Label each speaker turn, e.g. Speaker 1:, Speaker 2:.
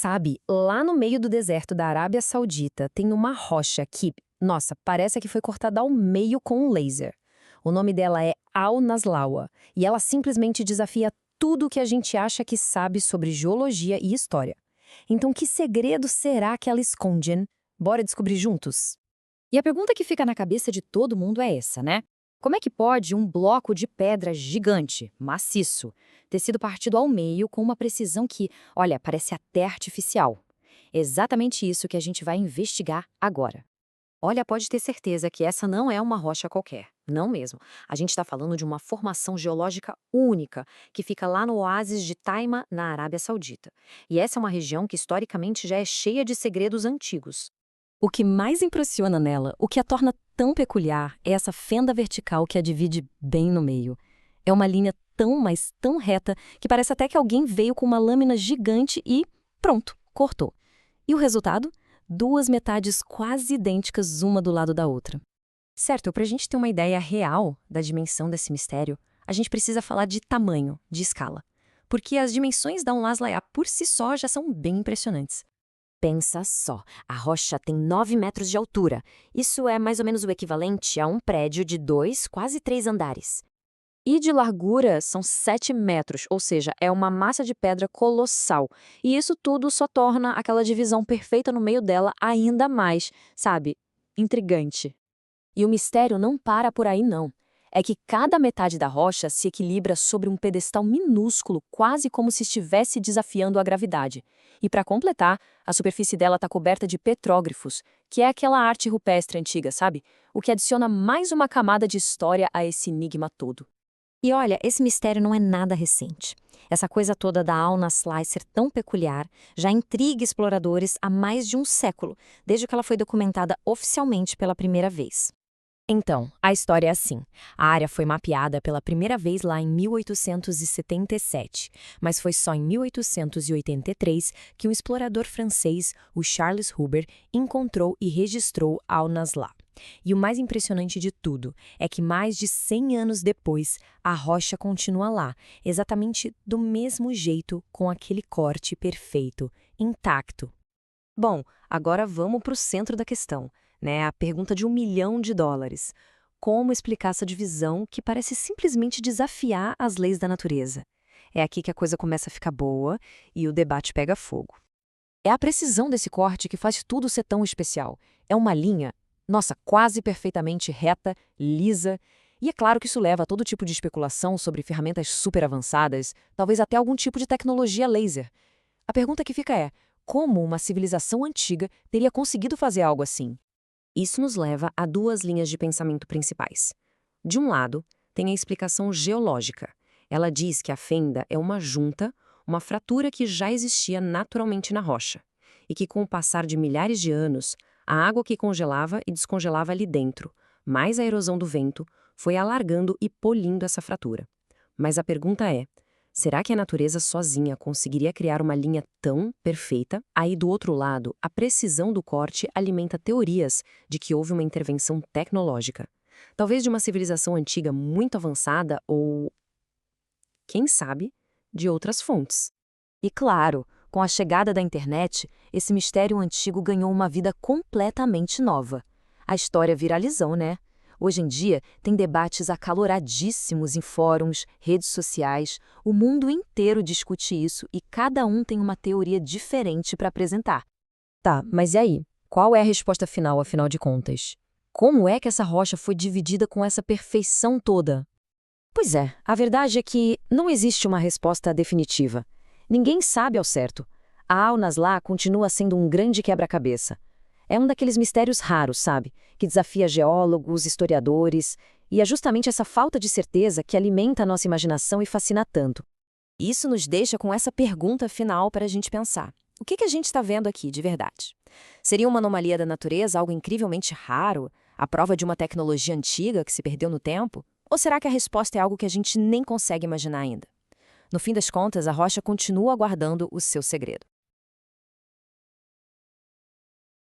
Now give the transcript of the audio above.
Speaker 1: Sabe, lá no meio do deserto da Arábia Saudita tem uma rocha que, nossa, parece que foi cortada ao meio com um laser. O nome dela é Al-Naslawa e ela simplesmente desafia tudo o que a gente acha que sabe sobre geologia e história. Então, que segredo será que ela esconde, hein? Bora descobrir juntos?
Speaker 2: E a pergunta que fica na cabeça de todo mundo é essa, né? Como é que pode um bloco de pedra gigante, maciço, ter sido partido ao meio com uma precisão que, olha, parece até artificial? Exatamente isso que a gente vai investigar agora. Olha, pode ter certeza que essa não é uma rocha qualquer. Não mesmo. A gente está falando de uma formação geológica única, que fica lá no oásis de Taima, na Arábia Saudita. E essa é uma região que historicamente já é cheia de segredos antigos.
Speaker 1: O que mais impressiona nela, o que a torna tão peculiar, é essa fenda vertical que a divide bem no meio. É uma linha tão, mas tão reta, que parece até que alguém veio com uma lâmina gigante e, pronto, cortou. E o resultado? Duas metades quase idênticas uma do lado da outra. Certo, para a gente ter uma ideia real da dimensão desse mistério, a gente precisa falar de tamanho, de escala. Porque as dimensões da Al-Naslawa por si só já são bem impressionantes.
Speaker 2: Pensa só, a rocha tem 9 metros de altura. Isso é mais ou menos o equivalente a um prédio de 2, quase 3 andares. E de largura são 7 metros, ou seja, é uma massa de pedra colossal. E isso tudo só torna aquela divisão perfeita no meio dela ainda mais, sabe, intrigante. E o mistério não para por aí, não. É que cada metade da rocha se equilibra sobre um pedestal minúsculo, quase como se estivesse desafiando a gravidade. E para completar, a superfície dela está coberta de petróglifos, que é aquela arte rupestre antiga, sabe? O que adiciona mais uma camada de história a esse enigma todo. E olha, esse mistério não é nada recente. Essa coisa toda da Al-Naslawa ser tão peculiar já intriga exploradores há mais de um século, desde que ela foi documentada oficialmente pela primeira vez.
Speaker 1: Então, a história é assim. A área foi mapeada pela primeira vez lá em 1877, mas foi só em 1883 que um explorador francês, o Charles Huber, encontrou e registrou Al-Naslawa. E o mais impressionante de tudo é que mais de 100 anos depois, a rocha continua lá, exatamente do mesmo jeito, com aquele corte perfeito, intacto. Bom, agora vamos para o centro da questão, né? A pergunta de US$ 1 milhão. Como explicar essa divisão que parece simplesmente desafiar as leis da natureza? É aqui que a coisa começa a ficar boa e o debate pega fogo. É a precisão desse corte que faz tudo ser tão especial. É uma linha, nossa, quase perfeitamente reta, lisa. E é claro que isso leva a todo tipo de especulação sobre ferramentas super avançadas, talvez até algum tipo de tecnologia laser. A pergunta que fica é: como uma civilização antiga teria conseguido fazer algo assim? Isso nos leva a duas linhas de pensamento principais. De um lado, tem a explicação geológica. Ela diz que a fenda é uma junta, uma fratura que já existia naturalmente na rocha, e que com o passar de milhares de anos, a água que congelava e descongelava ali dentro, mais a erosão do vento, foi alargando e polindo essa fratura. Mas a pergunta é: será que a natureza sozinha conseguiria criar uma linha tão perfeita? Aí, do outro lado, a precisão do corte alimenta teorias de que houve uma intervenção tecnológica. Talvez de uma civilização antiga muito avançada ou, quem sabe, de outras fontes. E claro, com a chegada da internet, esse mistério antigo ganhou uma vida completamente nova. A história viralizou, né? Hoje em dia, tem debates acaloradíssimos em fóruns, redes sociais, o mundo inteiro discute isso e cada um tem uma teoria diferente para apresentar. Tá, mas e aí? Qual é a resposta final, afinal de contas? Como é que essa rocha foi dividida com essa perfeição toda? Pois é, a verdade é que não existe uma resposta definitiva. Ninguém sabe ao certo. A Al-Naslawa continua sendo um grande quebra-cabeça. É um daqueles mistérios raros, sabe? Que desafia geólogos, historiadores, e é justamente essa falta de certeza que alimenta a nossa imaginação e fascina tanto. Isso nos deixa com essa pergunta final para a gente pensar. O que a gente está vendo aqui, de verdade? Seria uma anomalia da natureza, algo incrivelmente raro, a prova de uma tecnologia antiga que se perdeu no tempo? Ou será que a resposta é algo que a gente nem consegue imaginar ainda? No fim das contas, a rocha continua guardando o seu segredo.